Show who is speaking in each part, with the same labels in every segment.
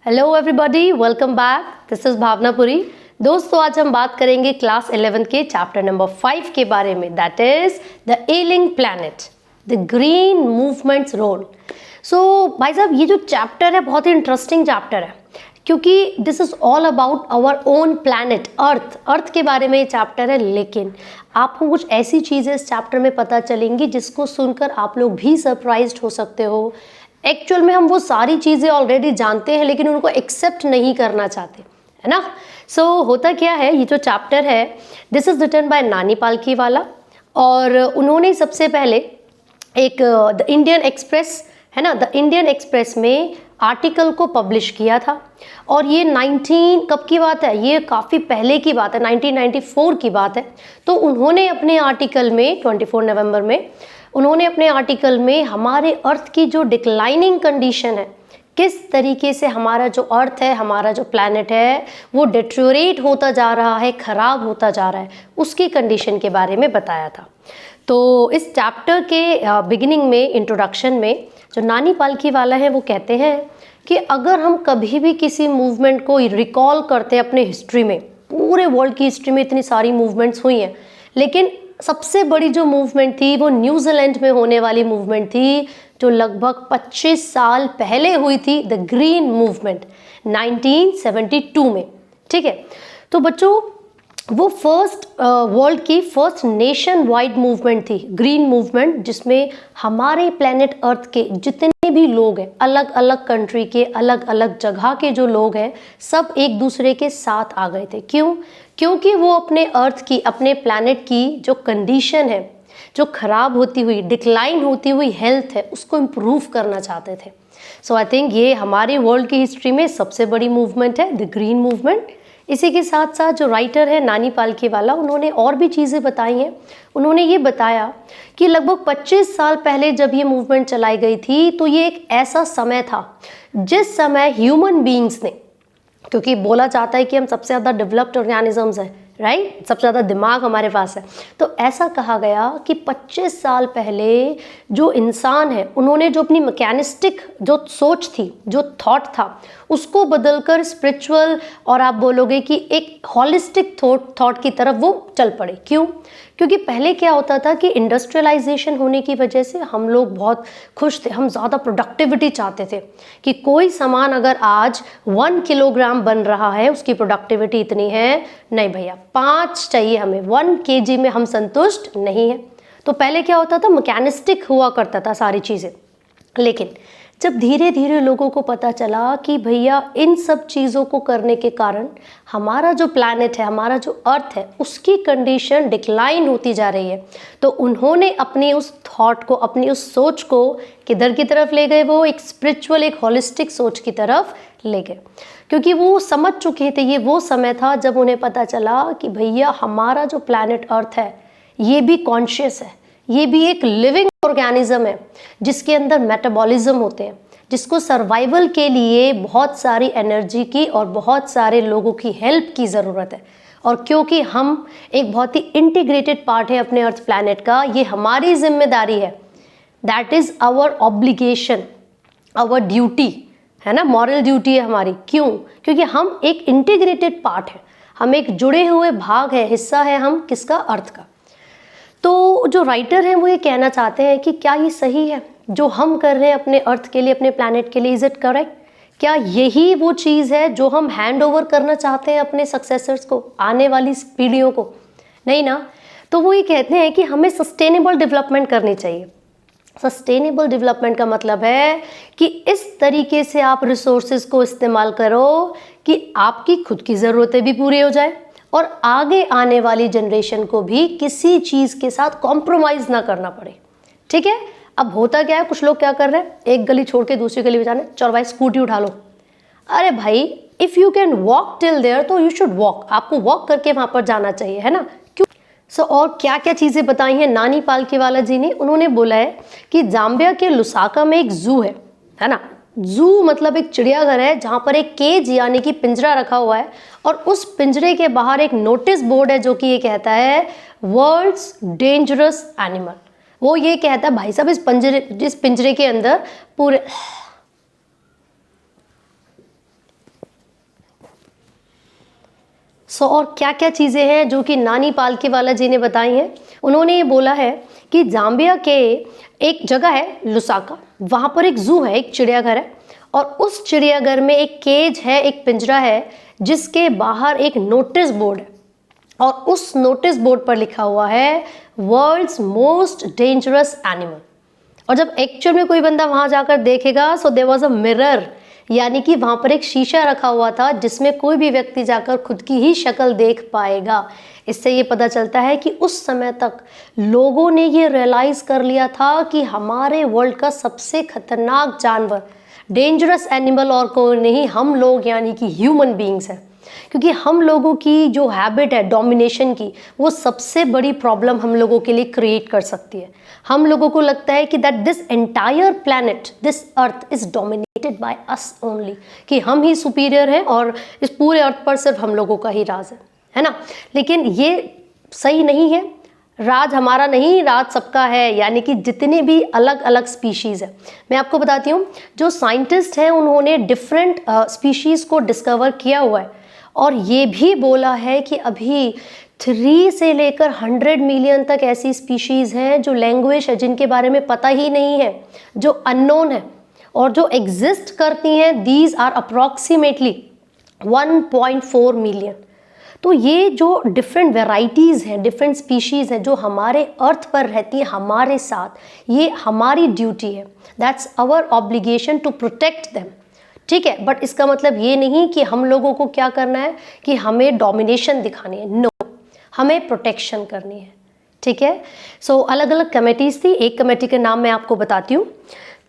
Speaker 1: Hello everybody, welcome back. This is Bhavnapuri. दोस्तों, आज हम बात करेंगे क्लास 11 के चैप्टर नंबर 5 के बारे में, that is the ailing planet, the green movement's role. So भाई साहब, ये जो चैप्टर है बहुत ही इंटरेस्टिंग चैप्टर है, क्योंकि this is all about our own planet Earth के बारे में ये चैप्टर है। लेकिन आपको कुछ ऐसी चीज़ें इस चैप्टर में पता चलेंगी जिसको सुनकर आप लोग भी सरप्राइज्ड हो सकते हो। एक्चुअल में हम वो सारी चीज़ें ऑलरेडी जानते हैं, लेकिन उनको एक्सेप्ट नहीं करना चाहते, है ना। सो होता क्या है, ये जो चैप्टर है दिस इज रिटन बाय नानी पालकीवाला, और उन्होंने सबसे पहले एक द इंडियन एक्सप्रेस है ना, द इंडियन एक्सप्रेस में आर्टिकल को पब्लिश किया था। और ये 19 कब की बात है, ये काफ़ी पहले की बात है, 1994 की बात है। तो उन्होंने अपने आर्टिकल में 24 नवंबर में उन्होंने अपने आर्टिकल में हमारे अर्थ की जो डिक्लाइनिंग कंडीशन है, किस तरीके से हमारा जो अर्थ है, हमारा जो प्लैनेट है, वो डिट्योरेट होता जा रहा है, ख़राब होता जा रहा है, उसकी कंडीशन के बारे में बताया था। तो इस चैप्टर के बिगिनिंग में, इंट्रोडक्शन में, जो नानी पालकीवाला है वो कहते हैं कि अगर हम कभी भी किसी मूवमेंट को रिकॉल करते हैं अपने हिस्ट्री में, पूरे वर्ल्ड की हिस्ट्री में इतनी सारी मूवमेंट्स हुई हैं, लेकिन सबसे बड़ी जो मूवमेंट थी वो न्यूजीलैंड में होने वाली मूवमेंट थी, जो लगभग 25 साल पहले हुई थी, द ग्रीन मूवमेंट 1972 में। ठीक है, तो बच्चों वो फर्स्ट वर्ल्ड की फर्स्ट नेशन वाइड मूवमेंट थी, ग्रीन मूवमेंट, जिसमें हमारे प्लेनेट अर्थ के जितने भी लोग हैं, अलग अलग कंट्री के, अलग अलग जगह के जो लोग हैं, सब एक दूसरे के साथ आ गए थे। क्यों? क्योंकि वो अपने अर्थ की, अपने प्लैनेट की जो कंडीशन है, जो ख़राब होती हुई, डिक्लाइन होती हुई हेल्थ है, उसको इम्प्रूव करना चाहते थे। सो आई थिंक ये हमारे वर्ल्ड की हिस्ट्री में सबसे बड़ी मूवमेंट है, द ग्रीन मूवमेंट। इसी के साथ साथ जो राइटर है नानी पालकीवाला, उन्होंने और भी चीज़ें बताई हैं। उन्होंने ये बताया कि लगभग 25 साल पहले जब ये मूवमेंट चलाई गई थी, तो ये एक ऐसा समय था जिस समय ह्यूमन बीइंग्स ने, क्योंकि बोला जाता है कि हम सबसे ज़्यादा डेवलप्ड ऑर्गेनिजम्स हैं, राइट, सबसे ज़्यादा दिमाग हमारे पास है, तो ऐसा कहा गया कि 25 साल पहले जो इंसान है, उन्होंने जो अपनी मैकेनिस्टिक जो सोच थी, जो थॉट था, उसको बदलकर स्पिरिचुअल, और आप बोलोगे कि एक हॉलिस्टिक थॉट की तरफ वो चल पड़े। क्यों? क्योंकि पहले क्या होता था कि इंडस्ट्रियलाइजेशन होने की वजह से हम लोग बहुत खुश थे, हम ज़्यादा प्रोडक्टिविटी चाहते थे कि कोई सामान अगर आज 1 किलोग्राम बन रहा है, उसकी प्रोडक्टिविटी इतनी है, नहीं भैया 5 चाहिए हमें, 1 kg में हम संतुष्ट नहीं है। तो पहले क्या होता था, मैकेनिस्टिक हुआ करता था सारी चीज़ें। लेकिन जब धीरे धीरे लोगों को पता चला कि भैया इन सब चीज़ों को करने के कारण हमारा जो प्लैनेट है, हमारा जो अर्थ है, उसकी कंडीशन डिक्लाइन होती जा रही है, तो उन्होंने अपनी उस थॉट को, अपनी उस सोच को किधर की तरफ ले गए, वो एक स्पिरिचुअल, एक होलिस्टिक सोच की तरफ ले गए। क्योंकि वो समझ चुके थे, ये वो समय था जब उन्हें पता चला कि भैया हमारा जो प्लैनेट अर्थ है, ये भी कॉन्शियस है, ये भी एक लिविंग ऑर्गेनिज्म है, जिसके अंदर मेटाबॉलिज्म होते हैं, जिसको सर्वाइवल के लिए बहुत सारी एनर्जी की और बहुत सारे लोगों की हेल्प की ज़रूरत है। और क्योंकि हम एक बहुत ही इंटीग्रेटेड पार्ट है अपने अर्थ प्लैनेट का, ये हमारी जिम्मेदारी है, that is our obligation, our duty, है ना, मॉरल ड्यूटी है हमारी। क्यों? क्योंकि हम एक इंटीग्रेटेड पार्ट है, हम एक जुड़े हुए भाग है, हिस्सा है हम किसका, अर्थ का। तो जो राइटर हैं वो ये कहना चाहते हैं कि क्या ये सही है जो हम कर रहे हैं अपने अर्थ के लिए, अपने प्लैनेट के लिए, इज इट करेक्ट? क्या यही वो चीज़ है जो हम हैंड ओवर करना चाहते हैं अपने सक्सेसर्स को, आने वाली पीढ़ियों को? नहीं ना। तो वो ये कहते हैं कि हमें सस्टेनेबल डेवलपमेंट करनी चाहिए। सस्टेनेबल डेवलपमेंट का मतलब है कि इस तरीके से आप रिसोर्सेज को इस्तेमाल करो कि आपकी खुद की ज़रूरतें भी पूरी हो जाए और आगे आने वाली जनरेशन को भी किसी चीज़ के साथ कॉम्प्रोमाइज़ ना करना पड़े। ठीक है। अब होता क्या है, कुछ लोग क्या कर रहे हैं, एक गली छोड़ के दूसरी गली में जाने, चलो भाई स्कूटी उठा लो। अरे भाई, if you can walk till there तो यू शुड वॉक, आपको वॉक करके वहाँ पर जाना चाहिए, है ना। क्यों? और क्या क्या चीज़ें बताई हैं नानी पालकीवाला जी ने। उन्होंने बोला है कि जाम्बिया के लुसाका में एक जू है ना। जू मतलब एक चिड़ियाघर है जहाँ पर एक केज यानी कि पिंजरा रखा हुआ है, और उस पिंजरे के बाहर एक नोटिस बोर्ड है जो कि ये कहता है वर्ल्ड्स डेंजरस एनिमल। वो ये कहता है भाई साहब इस पिंजरे के अंदर पूरे सो और क्या क्या चीज़ें हैं जो कि नानी पालकीवाला जी ने बताई हैं। उन्होंने ये बोला है कि जाम्बिया के एक जगह है लुसाका, वहाँ पर एक ज़ू है, एक चिड़ियाघर है, और उस चिड़ियाघर में एक केज है, एक पिंजरा है, जिसके बाहर एक नोटिस बोर्ड है, और उस नोटिस बोर्ड पर लिखा हुआ है वर्ल्ड्स मोस्ट डेंजरस एनिमल। और जब एक्चुअल में कोई बंदा वहाँ जाकर देखेगा, so there was a mirror, यानी कि वहाँ पर एक शीशा रखा हुआ था जिसमें कोई भी व्यक्ति जाकर खुद की ही शक्ल देख पाएगा। इससे ये पता चलता है कि उस समय तक लोगों ने ये रियलाइज़ कर लिया था कि हमारे वर्ल्ड का सबसे खतरनाक जानवर, डेंजरस एनिमल और कोई नहीं, हम लोग यानी कि ह्यूमन बीइंग्स हैं। क्योंकि हम लोगों की जो हैबिट है डोमिनेशन की, वो सबसे बड़ी प्रॉब्लम हम लोगों के लिए क्रिएट कर सकती है। हम लोगों को लगता है कि that this entire planet, this earth is dominated by us only, कि हम ही सुपीरियर हैं और इस पूरे अर्थ पर सिर्फ हम लोगों का ही राज है ना। लेकिन ये सही नहीं है, राज हमारा नहीं, राज सबका है, यानी कि जितने भी अलग अलग स्पीशीज़ है। मैं आपको बताती हूँ, जो साइंटिस्ट हैं उन्होंने डिफरेंट स्पीशीज़ को डिस्कवर किया हुआ है, और ये भी बोला है कि अभी 3 से लेकर 100 मिलियन तक ऐसी स्पीशीज़ हैं जो लैंग्वेज है जिनके बारे में पता ही नहीं है, जो अननोन है, और जो एग्जिस्ट करती हैं दीज आर अप्रॉक्सीमेटली 1.4 मिलियन। तो ये जो डिफरेंट वेराइटीज़ हैं, डिफरेंट स्पीशीज़ हैं जो हमारे अर्थ पर रहती हैं हमारे साथ, ये हमारी ड्यूटी है, that's our obligation to protect them. ठीक है, बट इसका मतलब ये नहीं कि हम लोगों को क्या करना है कि हमें डोमिनेशन दिखानी है, नो, हमें प्रोटेक्शन करनी है। ठीक है, सो अलग अलग कमेटीज़ थी, एक कमेटी के नाम मैं आपको बताती हूँ।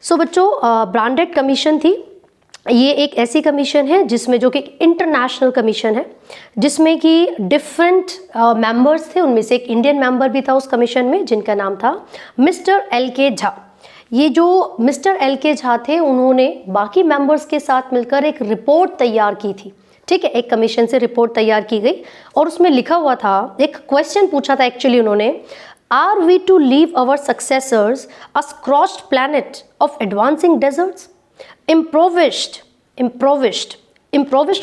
Speaker 1: सो बच्चों, ब्रांडेड कमीशन थी, ये एक ऐसी कमीशन है जिसमें, जो कि इंटरनेशनल कमीशन है, जिसमें कि डिफरेंट मेंबर्स थे, उनमें से एक इंडियन मेंबर भी था उस कमीशन में, जिनका नाम था मिस्टर LK झा। ये जो मिस्टर LK झा थे, उन्होंने बाकी मेंबर्स के साथ मिलकर एक रिपोर्ट तैयार की थी। ठीक है, एक कमीशन से रिपोर्ट तैयार की गई, और उसमें लिखा हुआ था, एक क्वेश्चन पूछा था एक्चुअली उन्होंने, are we to leave our successors a scorched planet of advancing deserts? Improvised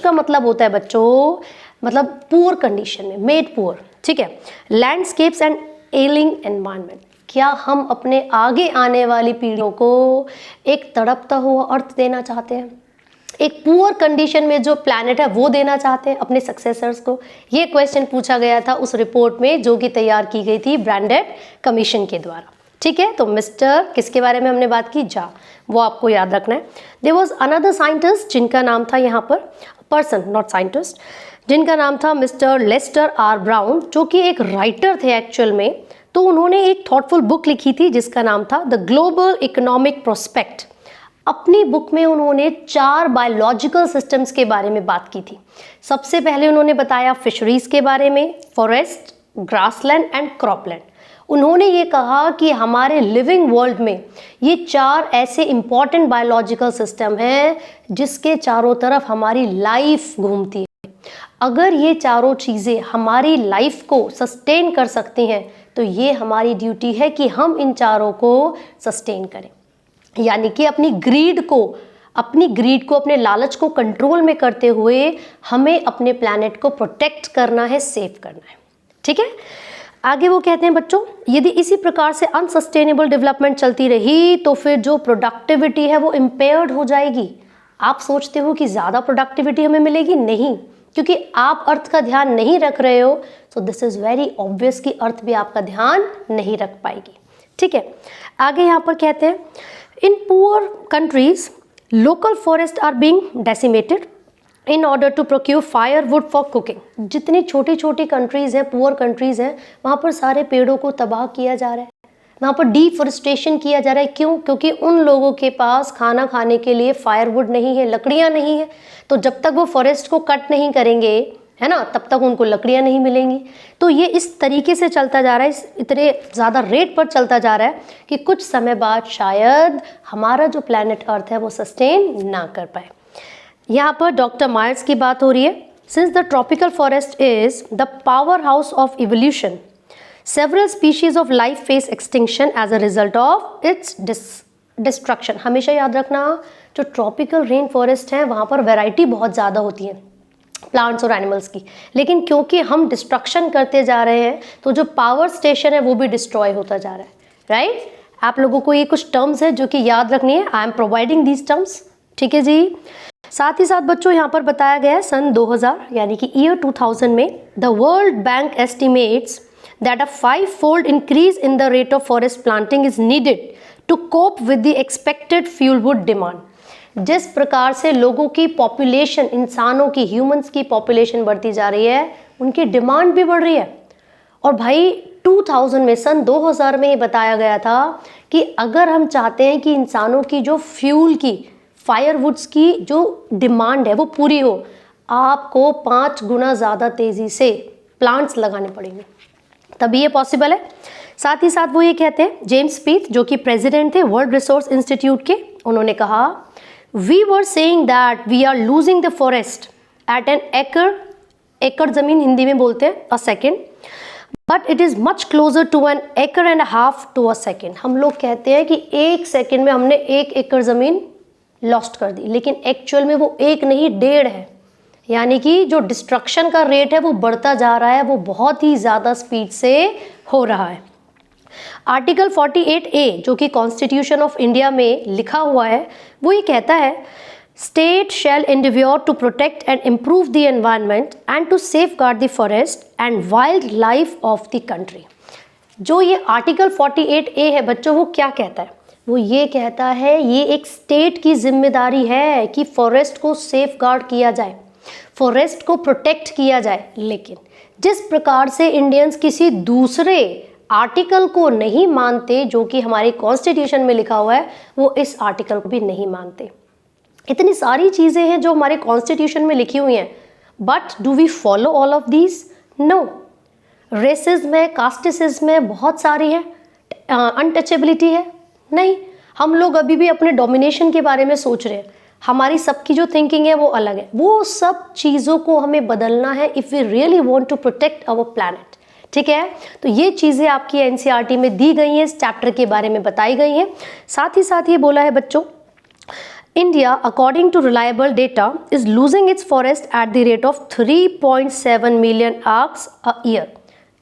Speaker 1: का मतलब होता है बच्चों, मतलब पुअर कंडीशन में, मेड पुअर। ठीक है, लैंडस्केप्स एंड एलिंग एनवायरनमेंट। क्या हम अपने आगे आने वाली पीढ़ियों को एक तड़पता हुआ अर्थ देना चाहते हैं, एक पुअर कंडीशन में जो प्लैनेट है वो देना चाहते हैं अपने सक्सेसर्स को? ये क्वेश्चन पूछा गया था उस रिपोर्ट में, जो कि तैयार की गई थी ब्रांडेड कमीशन के द्वारा। ठीक है, तो मिस्टर किसके बारे में हमने बात की? झा, वो आपको याद रखना है। देयर वाज अनदर साइंटिस्ट जिनका नाम था, यहाँ पर पर्सन नॉट साइंटिस्ट, जिनका नाम था मिस्टर लेस्टर R. ब्राउन, जो कि एक राइटर थे एक्चुअल में। तो उन्होंने एक थॉटफुल बुक लिखी थी जिसका नाम था द ग्लोबल इकोनॉमिक प्रोस्पेक्ट। अपनी बुक में उन्होंने 4 बायोलॉजिकल सिस्टम्स के बारे में बात की थी। सबसे पहले उन्होंने बताया फिशरीज के बारे में, फॉरेस्ट, ग्रासलैंड एंड क्रॉपलैंड। उन्होंने ये कहा कि हमारे लिविंग वर्ल्ड में ये 4 ऐसे इंपॉर्टेंट बायोलॉजिकल सिस्टम हैं जिसके चारों तरफ हमारी लाइफ घूमती है। अगर ये चारों चीज़ें हमारी लाइफ को सस्टेन कर सकती हैं, तो ये हमारी ड्यूटी है कि हम इन चारों को सस्टेन करें, यानी कि अपनी ग्रीड को, अपने लालच को कंट्रोल में करते हुए हमें अपने प्लैनेट को प्रोटेक्ट करना है, सेव करना है। ठीक है, आगे वो कहते हैं बच्चों, यदि इसी प्रकार से अनसस्टेनेबल डेवलपमेंट चलती रही तो फिर जो प्रोडक्टिविटी है वो इम्पेयर्ड हो जाएगी। आप सोचते हो कि ज़्यादा प्रोडक्टिविटी हमें मिलेगी? नहीं, क्योंकि आप अर्थ का ध्यान नहीं रख रहे हो, तो दिस इज़ वेरी ऑब्वियस कि अर्थ भी आपका ध्यान नहीं रख पाएगी। ठीक है, आगे यहाँ पर कहते हैं, in poor countries local forest are being decimated in order to procure firewood for cooking. जितनी छोटी छोटी कंट्रीज़ हैं, पुअर कंट्रीज़ हैं, वहाँ पर सारे पेड़ों को तबाह किया जा रहा है, वहाँ पर डिफॉरेस्टेशन किया जा रहा है। क्यों? क्योंकि उन लोगों के पास खाना खाने के लिए फायरवुड नहीं है, लकड़ियाँ नहीं है। तो जब तक वो फॉरेस्ट को कट नहीं करेंगे, है ना, तब तक उनको लकड़ियाँ नहीं मिलेंगी। तो ये इस तरीके से चलता जा रहा है, इतने ज़्यादा रेट पर चलता जा रहा है कि कुछ समय बाद शायद हमारा जो प्लैनेट अर्थ है वो सस्टेन ना कर पाए। यहाँ पर डॉक्टर मायर्स की बात हो रही है। Since the tropical forest is the power house of evolution, several species of life face extinction as a result of its destruction. हमेशा याद रखना, जो ट्रॉपिकल रेन फॉरेस्ट हैं वहाँ पर वैरायटी बहुत ज़्यादा होती है, प्लांट्स और एनिमल्स की, लेकिन क्योंकि हम डिस्ट्रक्शन करते जा रहे हैं तो जो पावर स्टेशन है वो भी डिस्ट्रॉय होता जा रहा है, राइट। आप लोगों को ये कुछ टर्म्स है जो कि याद रखनी है, I am providing these terms, ठीक है जी। साथ ही साथ बच्चों यहाँ पर बताया गया है सन 2000 यानी कि ईयर 2000 में the world bank estimates that a 5-fold increase in the rate of forest planting is needed to cope with the expected fuel wood demand. जिस प्रकार से लोगों की पॉपुलेशन, इंसानों की, ह्यूमंस की पॉपुलेशन बढ़ती जा रही है, उनकी डिमांड भी बढ़ रही है। और भाई 2000 में, सन 2000 में ये बताया गया था कि अगर हम चाहते हैं कि इंसानों की जो फ्यूल की, फायरवुड्स की जो डिमांड है वो पूरी हो, आपको 5 गुना ज़्यादा तेज़ी से प्लांट्स लगाने पड़ेंगे, तभी ये पॉसिबल है। साथ ही साथ वो ये कहते हैं, जेम्स पीथ जो कि प्रेसिडेंट थे वर्ल्ड रिसोर्स इंस्टीट्यूट के, उन्होंने कहा we were saying that we are losing the forest at an acre ज़मीन हिंदी में बोलते हैं a second, but it is much closer to an acre and half to a second. हम लोग कहते हैं कि 1 सेकेंड में हमने 1 एकड़ ज़मीन लॉस्ट कर दी, लेकिन एक्चुअल में वो 1 नहीं 1.5 है। यानी कि जो डिस्ट्रक्शन का रेट है वो बढ़ता जा रहा है, वो बहुत ही ज़्यादा स्पीड से हो रहा है। आर्टिकल 48A जो कि कॉन्स्टिट्यूशन ऑफ इंडिया में लिखा हुआ है, वो ये कहता है state shall endeavour to protect and improve the environment and to safeguard the forest and wild life of the country. जो ये आर्टिकल 48A है बच्चों, वो क्या कहता है? वो ये कहता है ये एक स्टेट की जिम्मेदारी है कि फॉरेस्ट को सेफगार्ड किया जाए, फॉरेस्ट को प्रोटेक्ट किया जाए। लेकिन जिस प्रकार से इंडियंस किसी दूसरे आर्टिकल को नहीं मानते जो कि हमारे कॉन्स्टिट्यूशन में लिखा हुआ है, वो इस आर्टिकल को भी नहीं मानते। इतनी सारी चीज़ें हैं जो हमारे कॉन्स्टिट्यूशन में लिखी हुई हैं, but do we follow all of these? No. Racism है, कास्टिसिज्म है, बहुत सारी है, अनटचेबिलिटी है, नहीं। हम लोग अभी भी अपने डोमिनेशन के बारे में सोच रहे हैं, हमारी सबकी जो थिंकिंग है वो अलग है। वो सब चीज़ों को हमें बदलना है if we really want to protect our planet, ठीक है। तो ये चीज़ें आपकी एनसीईआरटी में दी गई हैं, इस चैप्टर के बारे में बताई गई हैं। साथ ही साथ ये बोला है बच्चों, India according to reliable data is losing its forest at the rate of 3.7 million आर्क्स अ ईयर।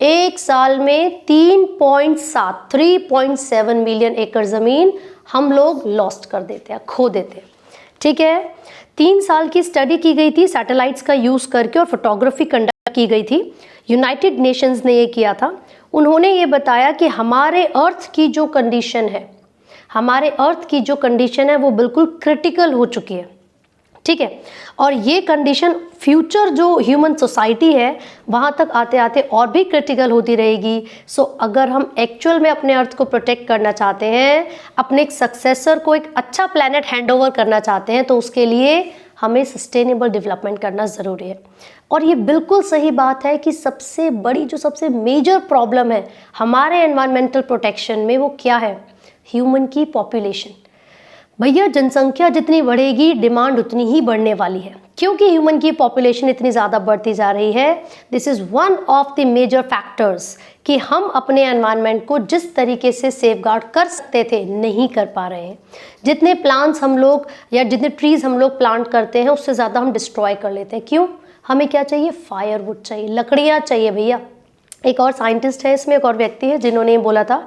Speaker 1: एक साल में 3.7 मिलियन एकड़ ज़मीन हम लोग लॉस्ट कर देते हैं, खो देते हैं, ठीक है। 3 साल की स्टडी की गई थी सैटेलाइट्स का यूज़ करके और फोटोग्राफी कंडक्ट की गई थी। यूनाइटेड नेशंस ने ये किया था। उन्होंने ये बताया कि हमारे अर्थ की जो कंडीशन है, वो बिल्कुल क्रिटिकल हो चुकी है, ठीक है। और ये कंडीशन फ्यूचर जो ह्यूमन सोसाइटी है वहाँ तक आते आते और भी क्रिटिकल होती रहेगी। सो अगर हम एक्चुअल में अपने अर्थ को प्रोटेक्ट करना चाहते हैं, अपने एक सक्सेसर को एक अच्छा प्लैनेट हैंडओवर करना चाहते हैं, तो उसके लिए हमें सस्टेनेबल डेवलपमेंट करना ज़रूरी है। और ये बिल्कुल सही बात है कि सबसे बड़ी जो सबसे मेजर प्रॉब्लम है हमारे एनवायरमेंटल प्रोटेक्शन में, वो क्या है? ह्यूमन की पॉपुलेशन। भैया जनसंख्या जितनी बढ़ेगी डिमांड उतनी ही बढ़ने वाली है, क्योंकि ह्यूमन की पॉपुलेशन इतनी ज़्यादा बढ़ती जा रही है। This is one of the major factors कि हम अपने एनवायरनमेंट को जिस तरीके से सेफगार्ड कर सकते थे नहीं कर पा रहे हैं। जितने प्लांट्स हम लोग या जितने ट्रीज़ हम लोग प्लांट करते हैं उससे ज़्यादा हम डिस्ट्रॉय कर लेते हैं। क्यों? हमें क्या चाहिए? फायरवुड चाहिए, लकड़ियाँ चाहिए भैया। एक और साइंटिस्ट है इसमें, एक और व्यक्ति है जिन्होंने बोला था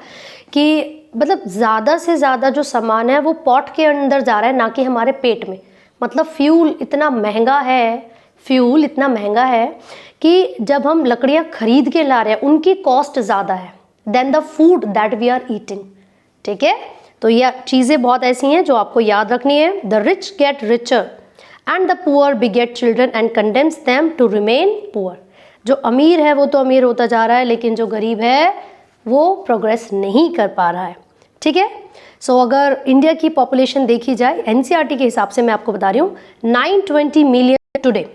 Speaker 1: कि मतलब ज़्यादा से ज़्यादा जो सामान है वो पॉट के अंदर जा रहा है, ना कि हमारे पेट में। मतलब फ्यूल इतना महंगा है कि जब हम लकड़ियाँ खरीद के ला रहे हैं उनकी कॉस्ट ज़्यादा है than the food that we are eating, ठीक है। तो ये चीज़ें बहुत ऐसी हैं जो आपको याद रखनी है। The rich get richer and the poor beget children and condemns them to remain poor. जो अमीर है वो तो अमीर होता जा रहा है, लेकिन जो गरीब है वो प्रोग्रेस नहीं कर पा रहा है, ठीक है। सो अगर इंडिया की पॉपुलेशन देखी जाए एनसीईआरटी के हिसाब से, मैं आपको बता रही हूँ 920 मिलियन टुडे,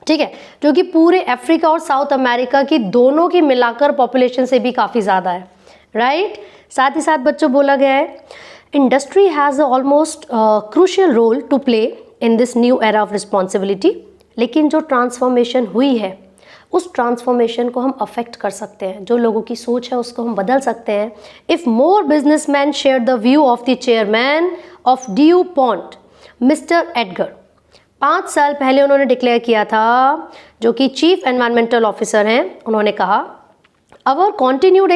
Speaker 1: ठीक है, जो कि पूरे अफ्रीका और साउथ अमेरिका की दोनों की मिलाकर पॉपुलेशन से भी काफ़ी ज़्यादा है, राइट। साथ ही साथ बच्चों बोला गया है industry has almost crucial role to play in this new era of responsibility. लेकिन जो ट्रांसफॉर्मेशन हुई है उस ट्रांसफॉर्मेशन को हम अफेक्ट कर सकते हैं, जो लोगों की सोच है उसको हम बदल सकते हैं। If more businessman share the view of the chairman of due point mister Edgar 5 साल पहले उन्होंने डिक्लेयर किया था, जो कि चीफ एनवायरमेंटल ऑफिसर हैं, उन्होंने कहा our continued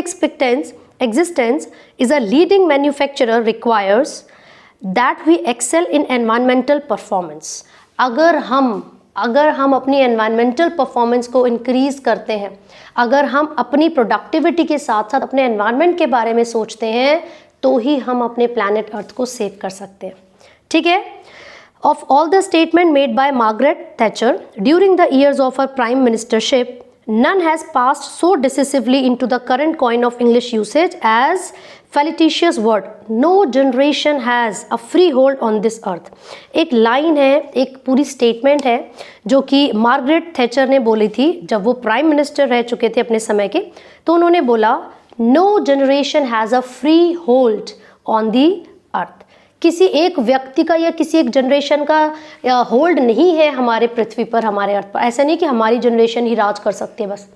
Speaker 1: existence is a leading manufacturer requires that we excel in environmental performance। अगर हम अपनी एनवायरमेंटल परफॉर्मेंस को इंक्रीज करते हैं, अगर हम अपनी प्रोडक्टिविटी के साथ साथ अपने एनवायरनमेंट के बारे में सोचते हैं, तो ही हम अपने प्लैनेट अर्थ को सेव कर सकते हैं। ठीक है। Of all the statement made by Margaret Thatcher during the years of her prime ministership, none has passed so decisively into the current coin of English usage as felicitous word no generation has a free hold on this earth। एक line है, एक पूरी statement है जो कि Margaret Thatcher ने बोली थी जब वो प्राइम मिनिस्टर रह चुके थे अपने समय के। तो उन्होंने बोला no generation has a freehold on the earth. किसी एक व्यक्ति का या किसी एक जनरेशन का होल्ड नहीं है हमारे पृथ्वी पर, हमारे अर्थ पर। ऐसा नहीं कि हमारी जनरेशन ही राज कर सकती है बस,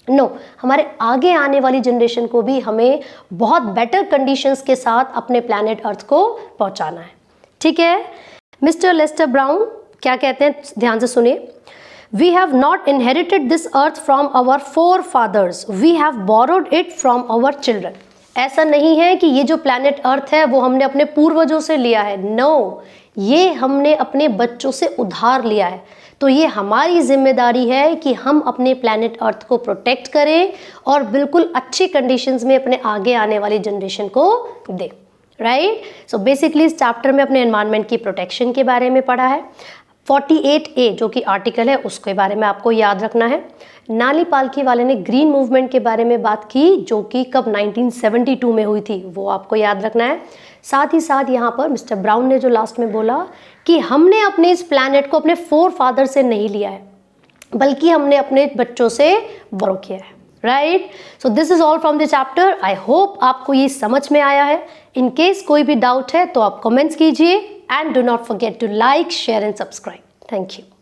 Speaker 1: नो हमारे आगे आने वाली जनरेशन को भी हमें बहुत बेटर कंडीशंस के साथ अपने प्लैनेट अर्थ को पहुंचाना है। ठीक है। मिस्टर लेस्टर ब्राउन क्या कहते हैं, ध्यान से सुनिए। We have not inherited this earth from our forefathers, we have borrowed it from our children. ऐसा नहीं है कि ये जो प्लैनेट अर्थ है वो हमने अपने पूर्वजों से लिया है, नो, ये हमने अपने बच्चों से उधार लिया है। तो ये हमारी जिम्मेदारी है कि हम अपने प्लैनेट अर्थ को प्रोटेक्ट करें और बिल्कुल अच्छी कंडीशंस में अपने आगे आने वाली जनरेशन को दें। राइट। सो बेसिकली इस चैप्टर में अपने एनवायरनमेंट की प्रोटेक्शन के बारे में पढ़ा है। 48A जो कि आर्टिकल है उसके बारे में आपको याद रखना है। नाली पालकी वाले ने ग्रीन मूवमेंट के बारे में बात की जो कि कब 1972 में हुई थी, वो आपको याद रखना है। साथ ही साथ यहाँ पर मिस्टर ब्राउन ने जो लास्ट में बोला कि हमने अपने इस प्लैनेट को अपने फोर फादर से नहीं लिया है, बल्कि हमने अपने बच्चों से बोरो किया है। Right. So this is all from the chapter. I hope आपको ये समझ में आया है। इन केस कोई भी डाउट है तो आप कमेंट्स कीजिए and do not forget to like, share and subscribe. Thank you.